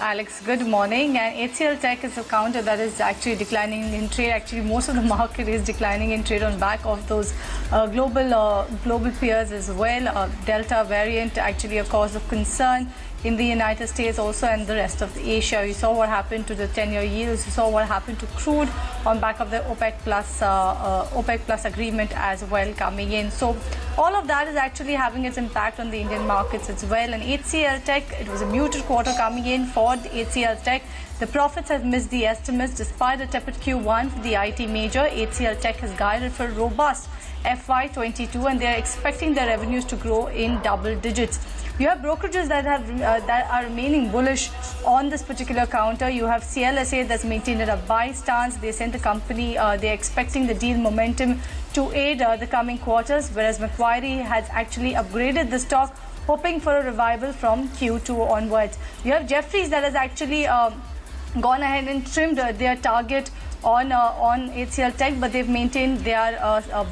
Alex. Good morning. And HCL Tech is a counter that is actually declining in trade. Actually, most of the market is declining in trade on back of those global peers as well. Delta variant actually a cause of concern in the United States also and the rest of Asia. You saw what happened to the 10-year yields. You saw what happened to crude on back of the OPEC Plus agreement as well coming in. So all of that is actually having its impact on the Indian markets as well. And HCL Tech, it was a muted quarter coming in for the HCL Tech. The profits have missed the estimates despite a tepid Q1 for the IT major. HCL Tech has guided for robust FY22 and they are expecting their revenues to grow in double digits. You have brokerages that are remaining bullish on this particular counter. You have CLSA that's maintained a buy stance. They sent the company, they're expecting the deal momentum to aid the coming quarters, whereas Macquarie has actually upgraded the stock, hoping for a revival from Q2 onwards. You have Jefferies that has actually gone ahead and trimmed their target on HCL Tech, but they've maintained their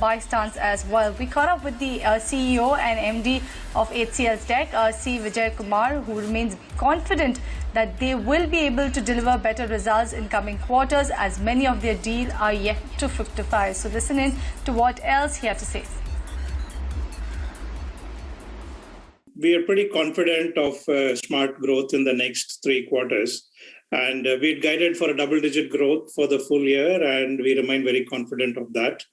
buy stance as well. We caught up with the CEO and MD of HCL Tech, C Vijayakumar, who remains confident that they will be able to deliver better results in coming quarters as many of their deals are yet to fructify. So listen in to what else he had to say. We are pretty confident of smart growth in the next 3 quarters. And we had guided for a double-digit growth for the full year, and we remain very confident of that.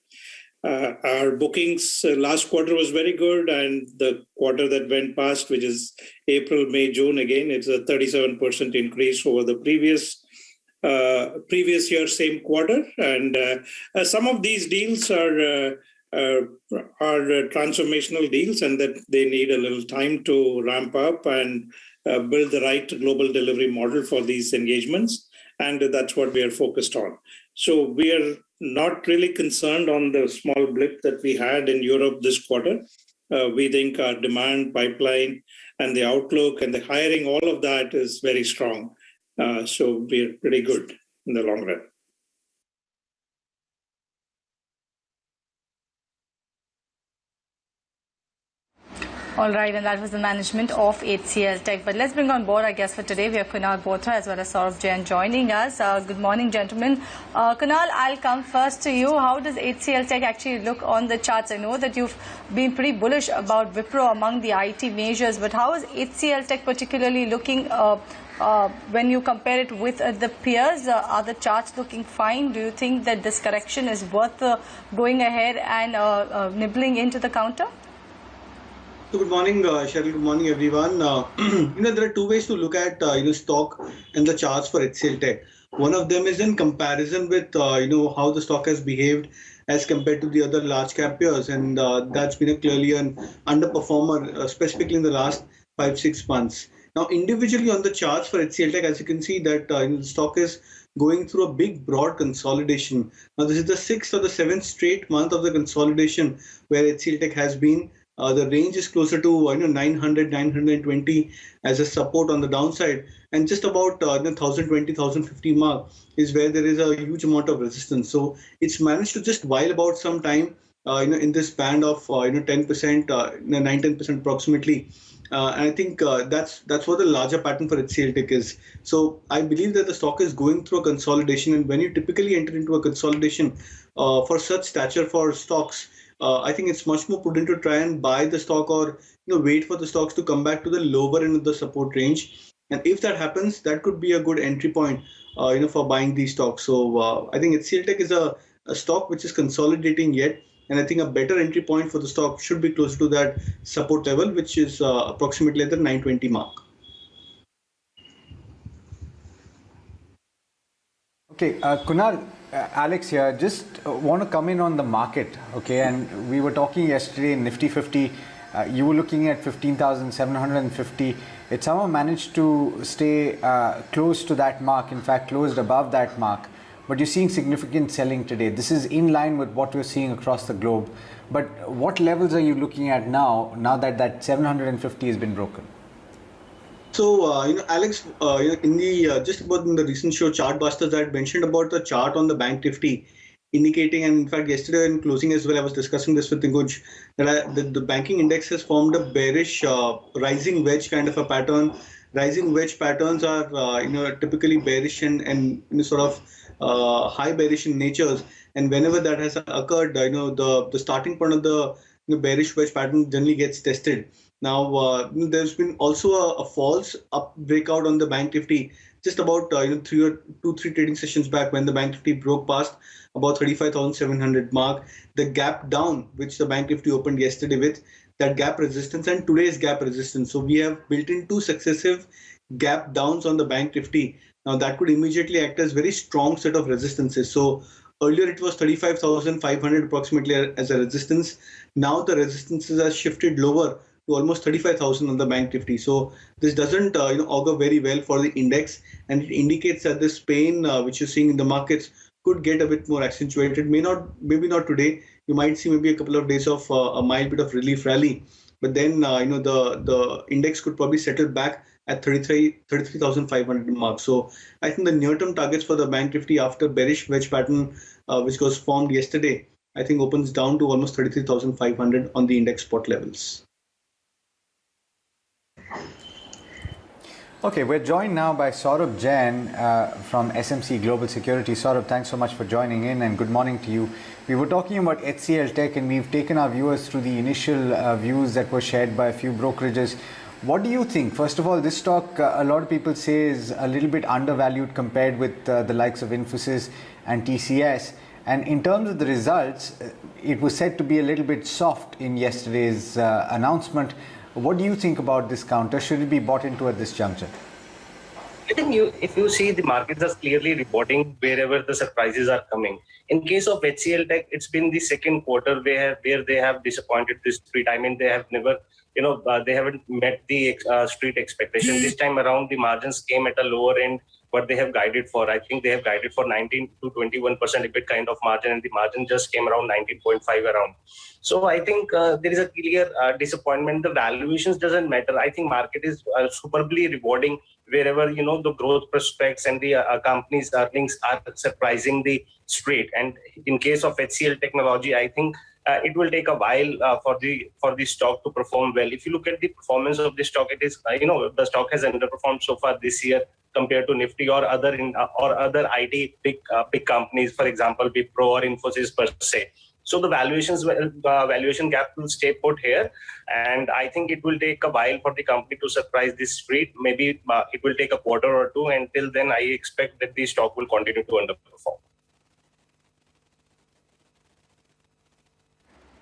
Our bookings last quarter was very good, and the quarter that went past, which is April, May, June, again, it's a 37% increase over the previous year, same quarter. And some of these deals are transformational deals, and that they need a little time to ramp up and build the right global delivery model for these engagements, and that's what we are focused on. So we are not really concerned on the small blip that we had in Europe this quarter. We think our demand pipeline and the outlook and the hiring, all of that is very strong. So we're pretty good in the long run. All right, and that was the management of HCL Tech. But let's bring on board, I guess, for today. We have Kunal Bothra as well as Saurabh Jain joining us. Good morning, gentlemen. Kunal, I'll come first to you. How does HCL Tech actually look on the charts? I know that you've been pretty bullish about Wipro among the IT majors, but how is HCL Tech particularly looking when you compare it with the peers? Are the charts looking fine? Do you think that this correction is worth going ahead and nibbling into the counter? So good morning, Cheryl. Good morning, everyone. There are 2 ways to look at stock and the charts for HCL Tech. One of them is in comparison with how the stock has behaved as compared to the other large cap peers, and that's been clearly an underperformer, specifically in the last 5-6 months. Now, individually on the charts for HCL Tech, as you can see that the stock is going through a big, broad consolidation. Now, this is the 6th or the 7th straight month of the consolidation where HCL Tech has been. The range is closer to 900, 920 as a support on the downside, and just about 1020, 1050 mark is where there is a huge amount of resistance. So it's managed to just while about some time in this band of 10%, 9-10% approximately. And I think that's what the larger pattern for HCL Tech is. So I believe that the stock is going through a consolidation, and when you typically enter into a consolidation for such stature for stocks, I think it's much more prudent to try and buy the stock or wait for the stocks to come back to the lower end of the support range. And if that happens, that could be a good entry point for buying these stocks. So I think HCL Tech is a stock which is consolidating yet. And I think a better entry point for the stock should be close to that support level, which is approximately at the 920 mark. Okay, Kunal, Alex here, just want to come in on the market, okay? And we were talking yesterday in Nifty 50, you were looking at 15,750. It somehow managed to stay close to that mark, in fact closed above that mark. But you're seeing significant selling today. This is in line with what we're seeing across the globe. But what levels are you looking at now that 750 has been broken? So, Alex, in the just about in the recent show Chartbusters, I had mentioned about the chart on the Bank Nifty, indicating, and in fact, yesterday in closing as well, I was discussing this with Tinguj, that the banking index has formed a bearish rising wedge kind of a pattern, rising wedge patterns are typically bearish and sort of high bearish in natures, and whenever that has occurred, the starting point of the bearish wedge pattern generally gets tested. Now there's been also a false up breakout on the Bank Nifty just about 3 trading sessions back, when the Bank Nifty broke past about 35,700 mark. The gap down which the Bank Nifty opened yesterday with, that gap resistance and today's gap resistance. So we have built in two successive gap downs on the Bank Nifty. Now that could immediately act as very strong set of resistances. So earlier it was 35,500 approximately as a resistance. Now the resistances are shifted lower to almost 35,000 on the Bank Nifty. So this doesn't augur very well for the index, and it indicates that this pain which you're seeing in the markets could get a bit more accentuated. Maybe not today. You might see maybe a couple of days of a mild bit of relief rally, but then the index could probably settle back at 33,500 mark. So I think the near-term targets for the Bank Nifty after bearish wedge pattern which was formed yesterday, I think opens down to almost 33,500 on the index spot levels. Okay, we're joined now by Saurabh Jain from SMC Global Securities. Saurabh, thanks so much for joining in, and good morning to you. We were talking about HCL Tech, and we've taken our viewers through the initial views that were shared by a few brokerages. What do you think? First of all, this stock, a lot of people say, is a little bit undervalued compared with the likes of Infosys and TCS. And in terms of the results, it was said to be a little bit soft in yesterday's announcement. What do you think about this counter? Should it be bought into at this juncture? I think if you see, the markets are clearly reporting wherever the surprises are coming. In case of HCL Tech, it's been the second quarter where they have disappointed the street. I mean, they have never, they haven't met the street expectation. This time around, the margins came at a lower end what they have guided for. I think they have guided for 19 to 21% EBIT kind of margin, and the margin just came around 19.5 around. So I think there is a clear disappointment. The valuations doesn't matter. I think market is superbly rewarding wherever the growth prospects and the company's earnings are surprising the street. And in case of HCL Technology, I think it will take a while for the stock to perform well. If you look at the performance of the stock, it is the stock has underperformed so far this year compared to Nifty or other IT big companies, for example, Wipro or Infosys per se. So the valuation gap will stay put here, and I think it will take a while for the company to surprise this street. Maybe it will take a quarter or two. Until then, I expect that the stock will continue to underperform.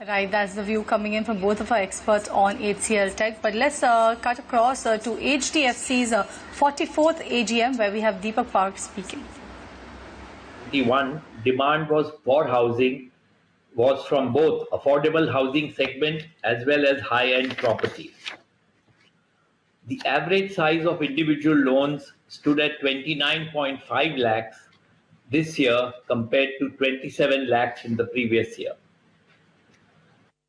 Right, that's the view coming in from both of our experts on HCL Tech. But let's cut across to HDFC's 44th AGM, where we have Deepak Park speaking. Demand was for housing was from both affordable housing segment as well as high-end properties. The average size of individual loans stood at 29.5 lakhs this year compared to 27 lakhs in the previous year.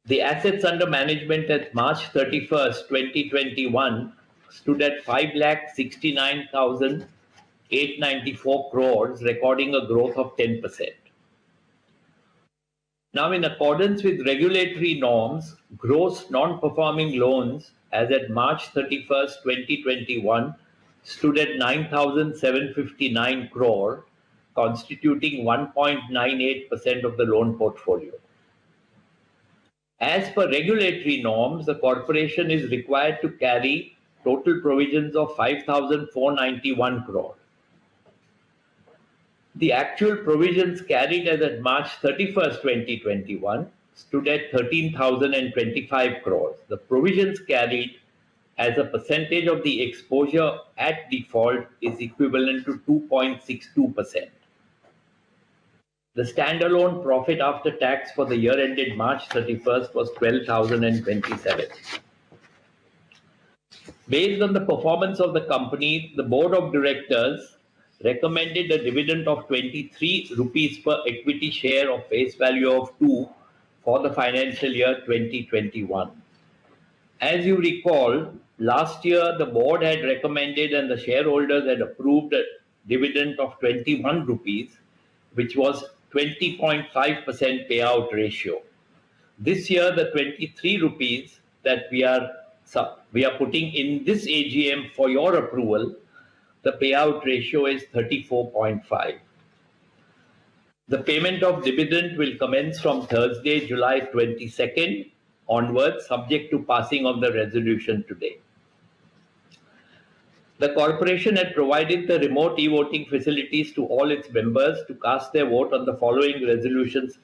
The assets under management at March 31st, 2021 stood at 5,69,894 crores, recording a growth of 10%. Now, in accordance with regulatory norms, gross non-performing loans as at March 31st, 2021 stood at 9,759 crore, constituting 1.98% of the loan portfolio. As per regulatory norms, the corporation is required to carry total provisions of 5,491 crore. The actual provisions carried as at March 31st, 2021 stood at 13,025 crores. The provisions carried as a percentage of the exposure at default is equivalent to 2.62%. The standalone profit after tax for the year ended March 31st was 12,027. Based on the performance of the company, the board of directors recommended a dividend of 23 rupees per equity share of face value of 2 for the financial year 2021. As you recall, last year the board had recommended and the shareholders had approved a dividend of 21 rupees, which was 20.5% payout ratio. This year, the 23 rupees that we are we are putting in this AGM for your approval, the payout ratio is 34.5. The payment of dividend will commence from Thursday, July 22nd onwards, subject to passing of the resolution today. The corporation had provided the remote e-voting facilities to all its members to cast their vote on the following resolutions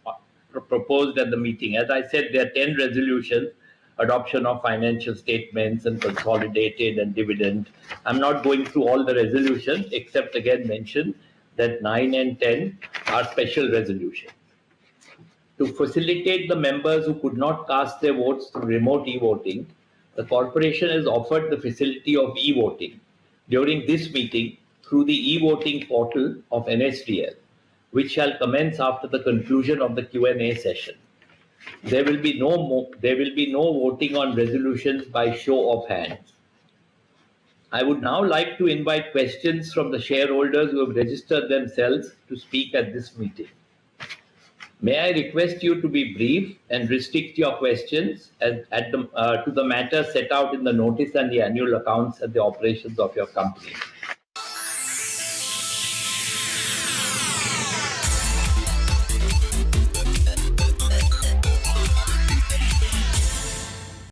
proposed at the meeting. As I said, there are 10 resolutions: adoption of financial statements and consolidated and dividend. I'm not going through all the resolutions, except again mention that 9 and 10 are special resolutions. To facilitate the members who could not cast their votes through remote e-voting, the corporation has offered the facility of e-voting during this meeting through the e-voting portal of NSDL, which shall commence after the conclusion of the Q&A session. There will be no voting on resolutions by show of hands. I would now like to invite questions from the shareholders who have registered themselves to speak at this meeting. May I request you to be brief and restrict your questions to the matter set out in the notice and the annual accounts and the operations of your company.